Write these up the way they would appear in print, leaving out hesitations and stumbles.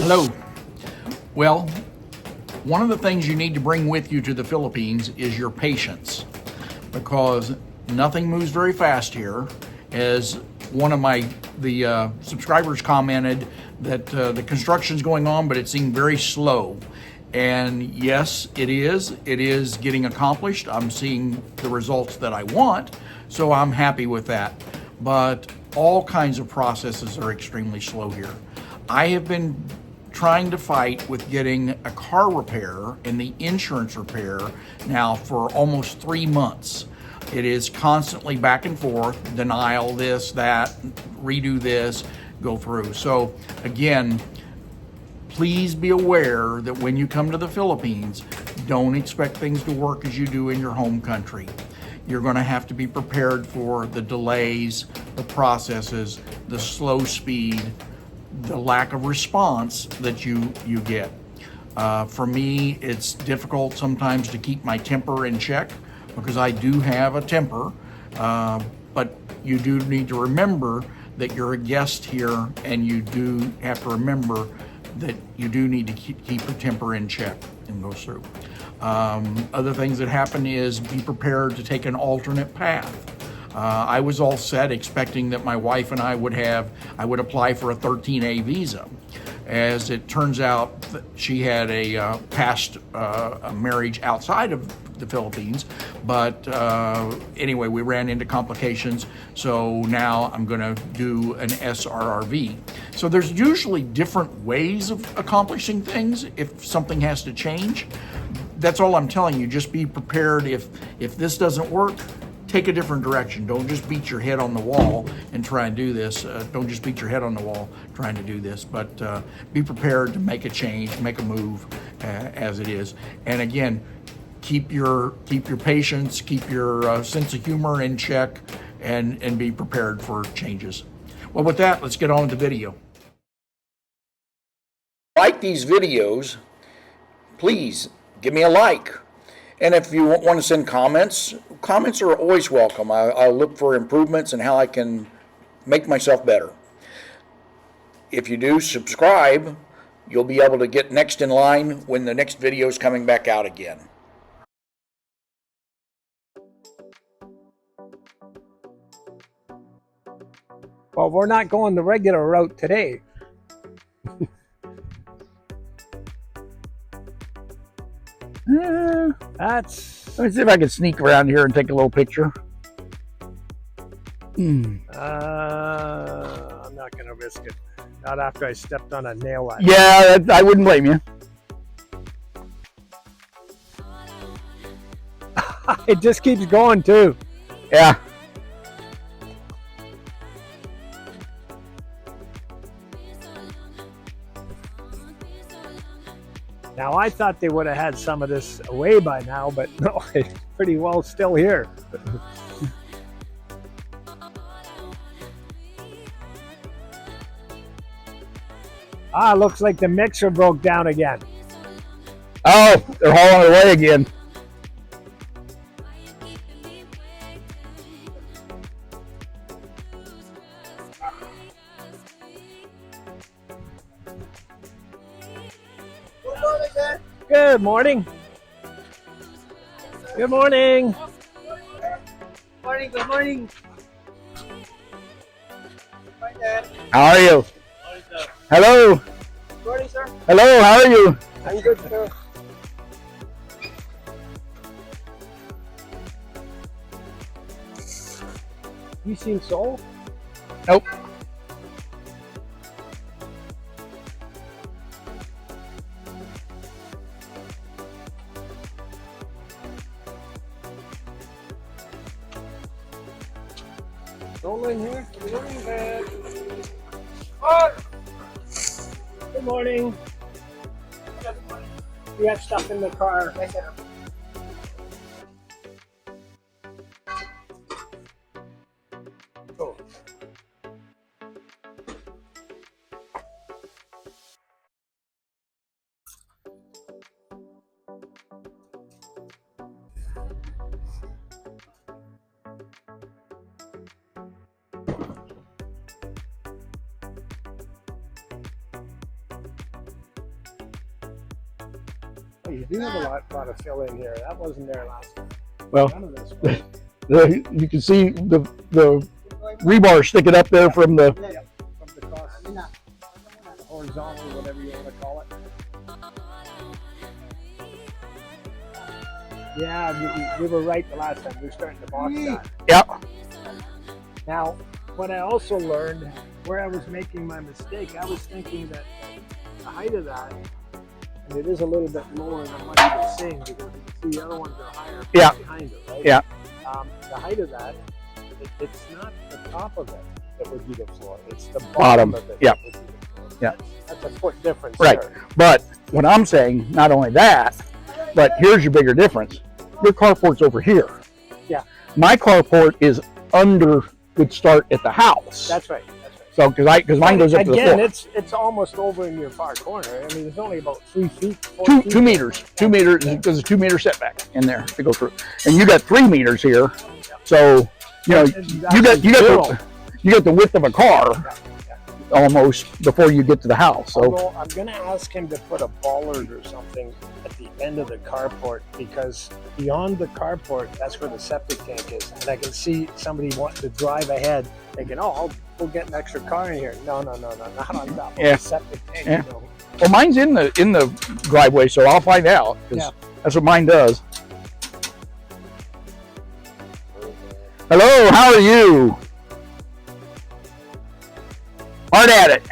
Hello. Well, one of the things you need to bring with you to the Philippines is your patience, because nothing moves very fast here. As one of the subscribers commented that the construction's going on, but it seemed very slow. And yes, it is. It is getting accomplished. I'm seeing the results that I want, so I'm happy with that. But all kinds of processes are extremely slow here. I have been trying to fight with getting a car repair and the insurance repair now for almost 3 months. It is constantly back and forth, denial, this, that, redo this, go through. So again, please be aware that when you come to the Philippines, don't expect things to work as you do in your home country. You're going to have to be prepared for the delays, the processes, the slow speed, the lack of response that you get. For me, it's difficult sometimes to keep my temper in check because I do have a temper, but you do need to remember that you're a guest here, and you do have to remember that you do need to keep your temper in check and go through. Other things that happen is be prepared to take an alternate path. I was all set expecting that my wife and I would apply for a 13A visa. As it turns out, she had a past marriage outside of the Philippines, but anyway, we ran into complications, so now I'm going to do an SRRV. So there's usually different ways of accomplishing things if something has to change. That's all I'm telling you. Just be prepared. If this doesn't work, take a different direction. Don't just beat your head on the wall and try and do this. Don't just beat your head on the wall trying to do this, but be prepared to make a change, make a move as it is. And again, keep your patience, keep your sense of humor in check, and be prepared for changes. Well, with that, let's get on with the video. Like these videos, please give me a like. And if you want to send comments are always welcome. I'll look for improvements and how I can make myself better. If you do subscribe, you'll be able to get next in line when the next video is coming back out again. Well, we're not going the regular route today. Let me see if I can sneak around here and take a little picture. I'm not going to risk it. Not after I stepped on a nail line. Yeah, I wouldn't blame you. It just keeps going too. Yeah. Now, I thought they would have had some of this away by now, but no, it's pretty well still here. Looks like the mixer broke down again. Oh, they're hauling it away again. Good morning. Good morning. Morning, good morning. Hi, Dad. How are you? Morning, sir. Hello. Good morning, sir. Hello, how are you? I'm good, sir. You seen Soul? Nope. Soul in here? Good morning, Dad. Oh! Good morning. We got stuff in the car. Yes, sir. Oh. Oh, you do have a lot of fill in here. That wasn't there last time. Well, None of this was. you can see the rebar sticking up there from the. From the cross, horizontal, whatever you want to call it. Yeah, we were right the last time. We were starting to box that. Yep. Now, what I also learned, where I was making my mistake, I was thinking that the height of that, and it is a little bit lower than what he was saying, because you can see the other ones are higher behind it, right? Yeah. The height of that, it's not the top of it that would be the floor. It's the bottom of it that would be the floor. Yeah. That's a foot difference. Right. There. But what I'm saying, not only that, but here's your bigger difference. Your carport's over here. Yeah. My carport is would start at the house. That's right. So, because mine goes up to the floor. Again, it's almost over in your far corner. I mean, it's only about 3 feet. 2 meters. 2 meters. There's a 2 meter setback in there to go through, and you got 3 meters here. So, you know, you got the width of a car almost before you get to the house. So although I'm going to ask him to put a bollard or something at the end of the carport, because beyond the carport, that's where the septic tank is. And I can see somebody wanting to drive ahead, thinking, "Oh, we'll get an extra car in here." No, not on top of the septic tank. Yeah. You know. Well, mine's in the driveway, so I'll find out, because that's what mine does. Hello, how are you? Hard at it.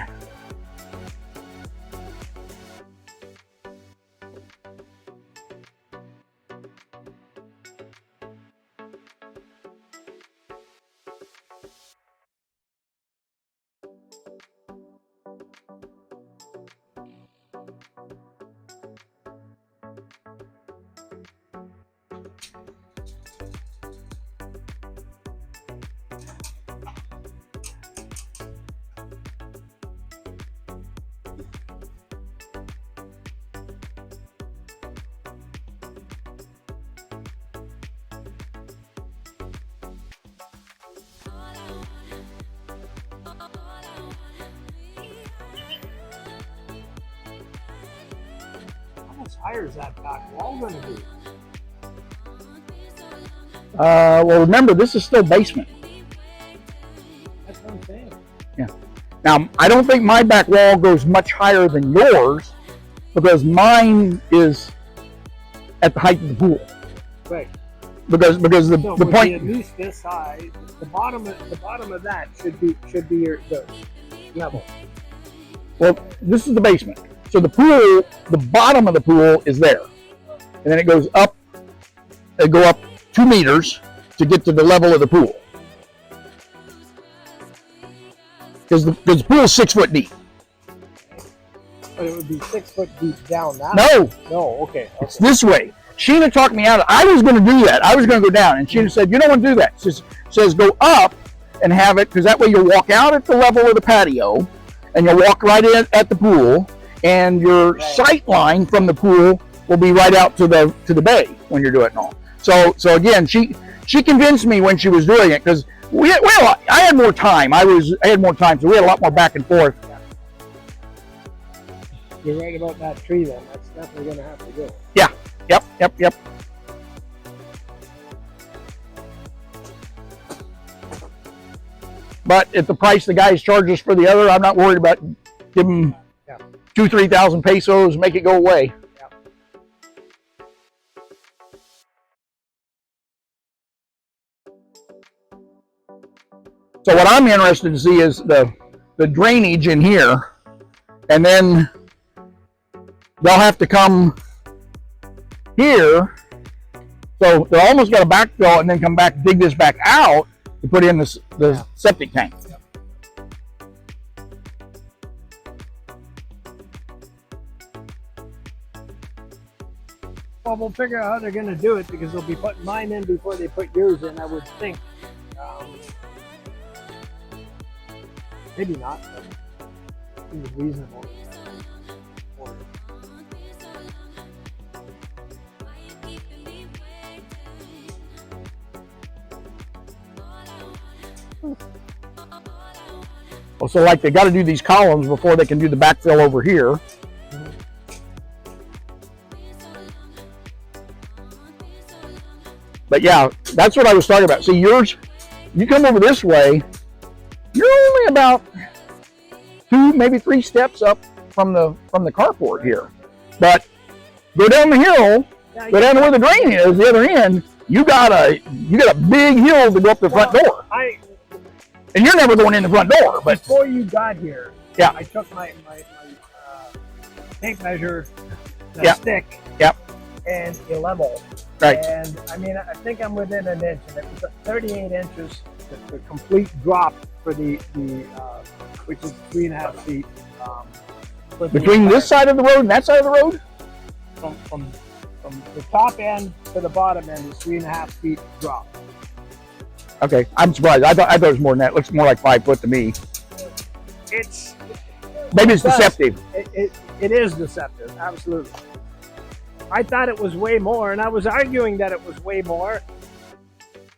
How much higher is that back wall going to be? Well, remember, this is still basement. That's what I'm saying. Yeah. Now, I don't think my back wall goes much higher than yours, because mine is at the height of the pool. Right. Because the So the would point. be at least this high. The bottom of that should be the level. Well, this is the basement. So the pool, the bottom of the pool is there. And then it goes up, they go up 2 meters to get to the level of the pool. Because the pool is 6 foot deep. But it would be 6 foot deep down that. No, Okay. it's this way. Sheena talked me out. I was going to do that. I was going to go down. And Sheena said, "You don't want to do that." She says go up and have it, because that way you'll walk out at the level of the patio, and you'll walk right in at the pool, and your sight line from the pool will be right out to the bay when you're doing it and all. So again, she convinced me when she was doing it, because I had more time. I had more time, so we had a lot more back and forth. You're right about that tree then. That's definitely going to have to go. Yeah. Yep. But at the price the guys charge us for the other, I'm not worried about giving them 2,000-3,000 pesos, make it go away. Yeah. So what I'm interested to see is the drainage in here, and then they'll have to come here. So they're almost got to backfill and then come back, dig this back out to put in the septic tank. Well, we'll figure out how they're going to do it, because they'll be putting mine in before they put yours in, I would think. Maybe not, but it seems reasonable. Well, so like they got to do these columns before they can do the backfill over here. But yeah, that's what I was talking about. See, yours, you come over this way, you're only about 2, maybe 3 steps up from the carport here. But go down the hill, go down to where the drain is, the other end, you got a big hill to go up the front door. And you're never going in the front door. But before you got here, yeah, I took my tape measure, the Yep. stick, Yep. and a level. Right. And I mean, I think I'm within an inch, and it was 38 inches, the complete drop for the which is 3.5 feet. For the between this side of the road and that side of the road? from the top end to the bottom end is 3.5 feet drop. Okay, I'm surprised. I thought it was more than that. It looks more like 5 foot to me. It's Maybe it's deceptive. It is deceptive, absolutely. I thought it was way more, and I was arguing that it was way more.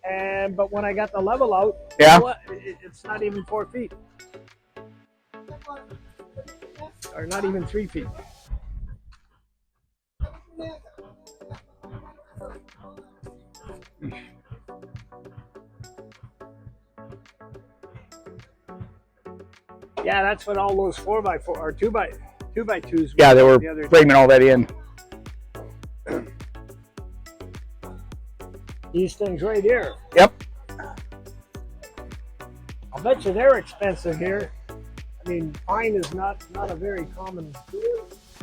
But when I got the level out, Yeah. you know what? It's not even 4 feet, or not even 3 feet. Yeah, that's what all those 4x4 or 2x2s. Yeah, they were the other day. framing all that in. These things right here. Yep. I'll bet you they're expensive here. I mean, pine is not a very common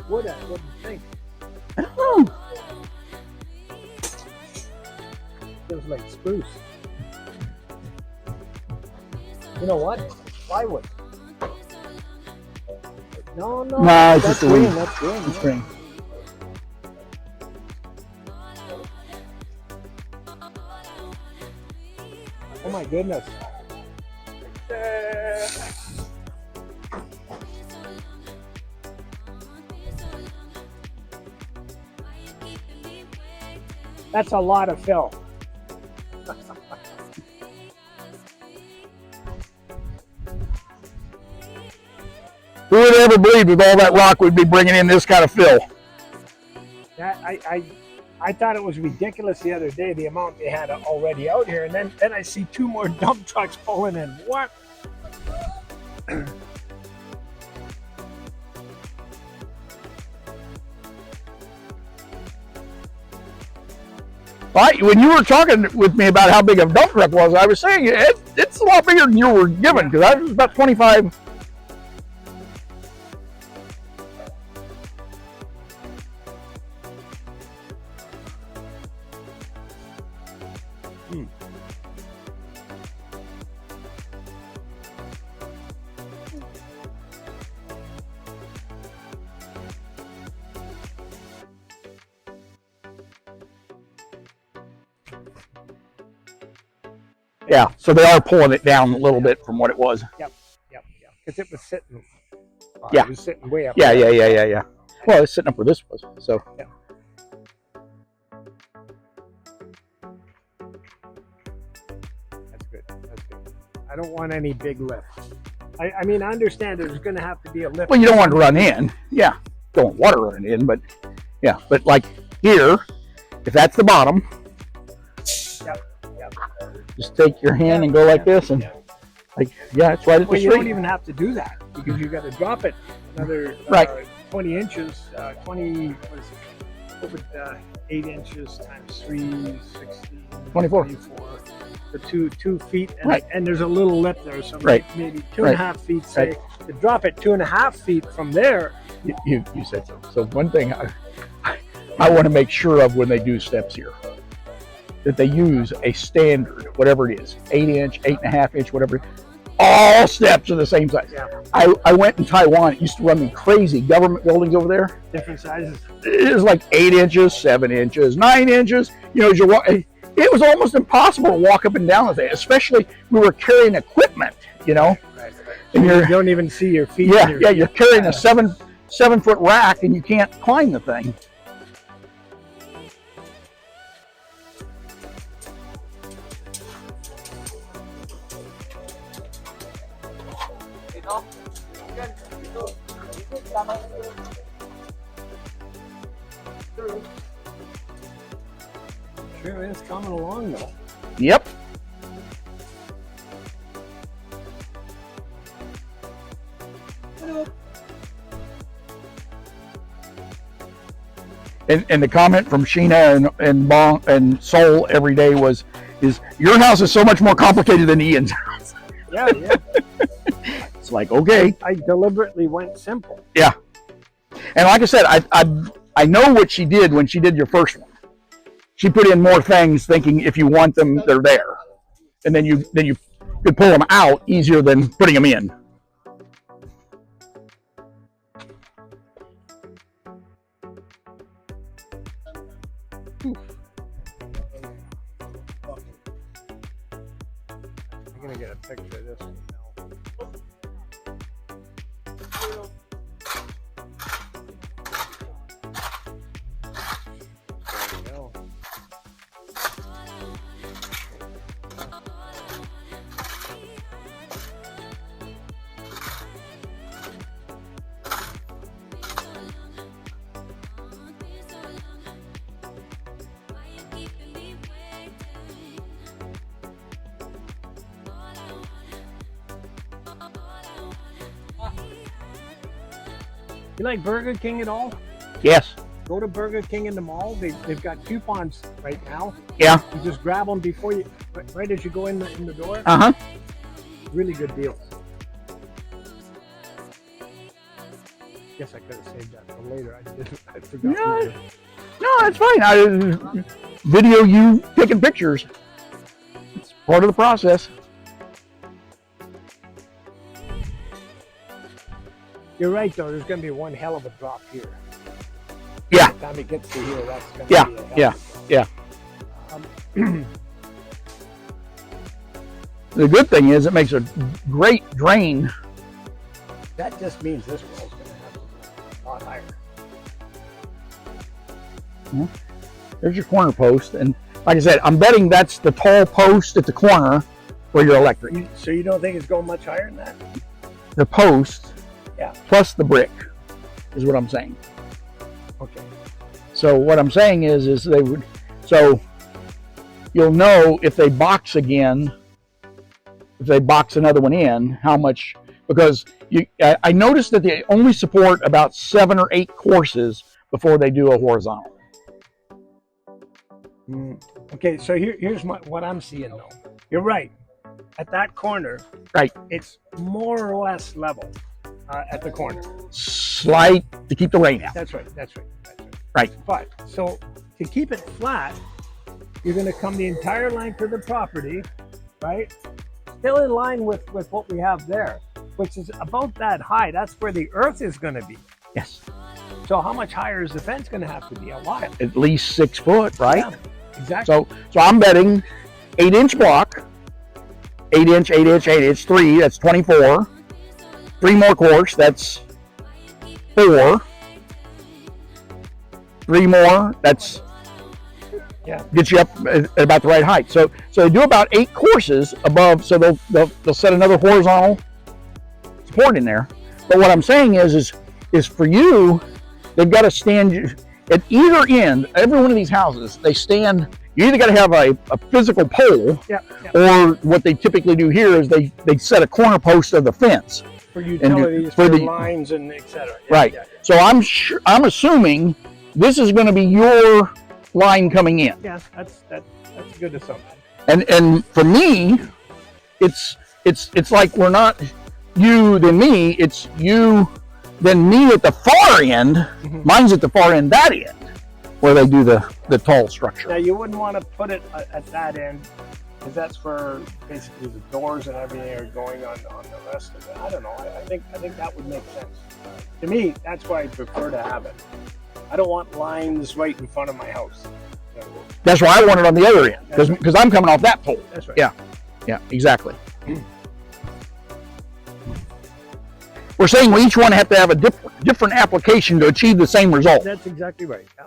wood, I wouldn't think. I don't know. Feels like spruce. You know what? Plywood. No, No, it's that's just a green. weed. That's green. It's green. Oh my goodness. That's a lot of fill. Who would ever believe with all that rock we'd be bringing in this kind of fill? I thought it was ridiculous the other day, the amount they had already out here, and then I see 2 more dump trucks pulling in. What? Right, when you were talking with me about how big a dump truck was, I was saying it's a lot bigger than you were given, because I was about 25. Yeah, so they are pulling it down a little bit from what it was. Yep. Because it was sitting. Yeah. It was sitting way up. Yeah. there. Well, it's sitting up where this was, so. Yeah. That's good. I don't want any big lift. I mean, I understand there's going to have to be a lift. Well, you don't want to run in. Yeah, don't want water running in, but yeah. But like here, if that's the bottom, Yep. just take your hand and go like this, and like, yeah, it's right at the Well, you don't street. even have to do that because you got to drop it another Right. 20 inches. 20 was what would 8 inches times 3, 16, 24. For 2 feet, and, Right. and there's a little lip there, so Right. maybe 2.5 feet. Say to drop it 2.5 feet from there. You said so. So one thing I want to make sure of when they do steps here, that they use a standard, whatever it is, 8 inch, 8.5 inch, whatever. All steps are the same size. Yeah. I went in Taiwan. It used to run me crazy. Government buildings over there. Different sizes. It was like 8 inches, 7 inches, 9 inches. You know, as you walk, it was almost impossible to walk up and down the thing, especially we were carrying equipment, you know. Right. And You don't even see your feet. yeah, you're carrying a 7-foot rack and you can't climb the thing. sure is coming along though. Yep. And the comment from Sheena and Bong and Soul every day is your house is so much more complicated than Ian's house. Yeah, yeah. It's like, okay. I deliberately went simple. Yeah. And like I said, I know what she did when she did your first one. She put in more things thinking if you want them, they're there. And then you could pull them out easier than putting them in. I'm gonna get a picture of this one now. There we go. You like Burger King at all? Yes. Go to Burger King in the mall. They've got coupons right now. Yeah. You just grab them before you, right as you go in the door. Uh-huh. Really good deals. Guess I could have saved that for later. I forgot. No, no, that's fine. I video you taking pictures. It's part of the process. You're right though. There's going to be one hell of a drop here. Yeah. By the time it gets to here, that's going to Yeah, be a hell yeah, of a drop. yeah. The good thing is it makes a great drain. That just means this wall's going to have to be a lot higher. There's your corner post, and like I said, I'm betting that's the tall post at the corner for your electric. So you don't think it's going much higher than that? The post, Yeah. plus the brick, is what I'm saying. Okay. So what I'm saying is they would. So you'll know if they box again, if they box another one in, how much. Because I noticed that they only support about 7 or 8 courses before they do a horizontal. Okay, so here's what I'm seeing though. You're right. At that corner, Right. it's more or less level at the corner. Slight to keep the rain out. That's right. That's right. Right. But so to keep it flat, you're going to come the entire length of the property, right? Still in line with what we have there, which is about that high. That's where the earth is going to be. Yes. So how much higher is the fence going to have to be? A lot. At least 6 foot, right? Yeah, exactly. So I'm betting 8-inch block, 8-inch, 8-inch, 8-inch, 3. That's 24. 3 more course. That's 4. 3 more. That's gets you up at about the right height. So they do about 8 courses above. So they'll set another horizontal support in there. But what I'm saying is for you, they've got to stand at either end. Every one of these houses, they stand. You either got to have a physical pole, or what they typically do here is they set a corner post of the fence for utilities, for lines, and etc. Right. So I'm assuming this is going to be your line coming in. Yeah, that's a good assumption. And for me, it's like we're not you then me. It's you then me at the far end. Mm-hmm. Mine's at the far end, that end, where they do the tall structure. Now you wouldn't want to put it at that end, because that's where basically the doors and everything are going on the rest of it. I don't know. I think that would make sense. To me, that's why I prefer to have it. I don't want lines right in front of my house. That's why I want it on the other end, because I'm coming off that pole. That's right. Yeah, exactly. We're saying we each one have to have a different application to achieve the same result. That's exactly right. Yeah.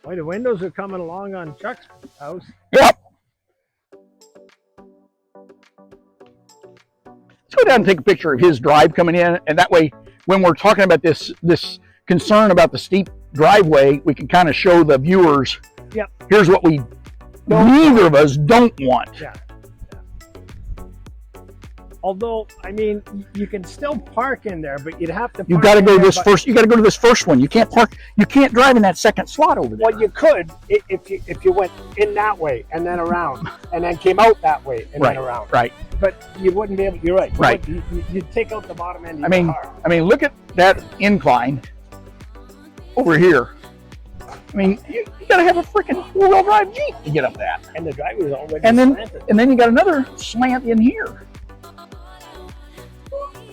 Boy, the windows are coming along on Chuck's house. Yep. Let's go down and take a picture of his drive coming in, and that way, when we're talking about this concern about the steep driveway, we can kind of show the viewers, Yep. here's what neither of us don't want. Yeah. Although, I mean, you can still park in there, but you'd have to. You park got to in go there, this but- first. You got to go to this first one. You can't park. You can't drive in that second slot over there. Well, you could if you went in that way and then around, and then came out that way and Right, then around. right. But you wouldn't be able. You're right. Right. You'd take out the bottom end of I your mean, car. look at that incline over here. I mean, you got to have a freaking four-wheel drive Jeep to get up that. And the driveway's already And then slanted. you got another slant in here.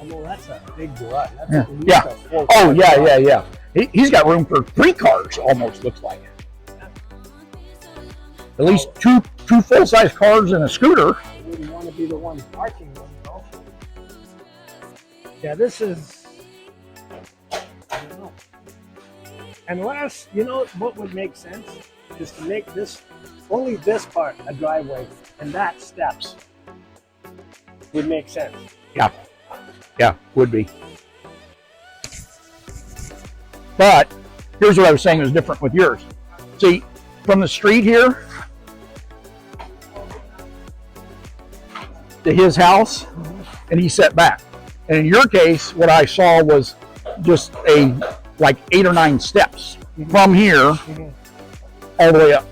I know that's a big garage. That's Yeah. at least Yeah. a 4 Oh car yeah, garage. yeah, yeah. He's got room for 3 cars. Almost looks like. At least two full-size cars and a scooter. I wouldn't want to be the one parking them, though. Yeah, this is. I don't know. Unless, you know what would make sense is to make this, only this part a driveway and that steps. Would make sense. Yeah. Yeah, would be. But here's what I was saying was different with yours. See, from the street here to his house, and he set back. And in your case, what I saw was just like 8 or 9 steps from here all the way up.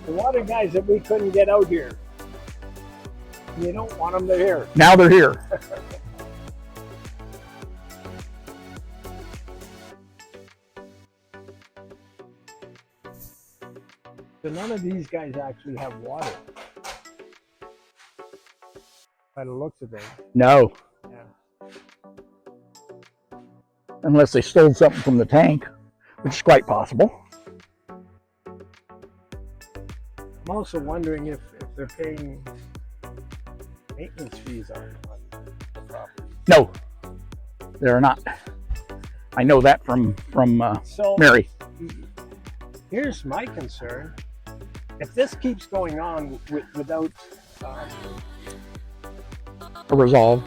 A lot of guys that we couldn't get out here. You don't want them to here. Now they're here. So none of these guys actually have water. By the looks of things. No, Yeah. unless they stole something from the tank, which is quite possible. I'm also wondering if they're paying maintenance fees on the property. No, they're not. I know that from So Mary. here's my concern. If this keeps going on without A resolve.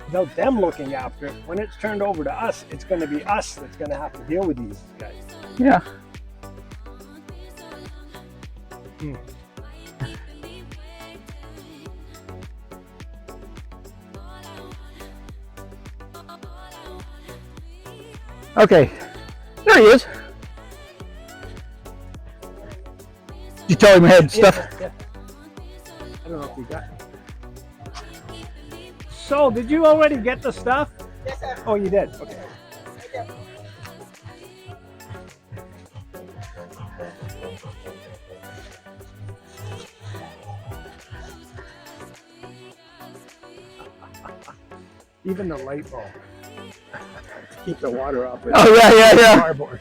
without them looking after it, when it's turned over to us, it's going to be us that's going to have to deal with these guys. Yeah. Okay, there he is. Did you tell him I had stuff? Yeah. I don't know if you got it. So, did you already get the stuff? Yes, sir. Oh, you did? Okay. Even the light bulb. Keep the water up. Oh yeah, yeah, yeah. Cardboard.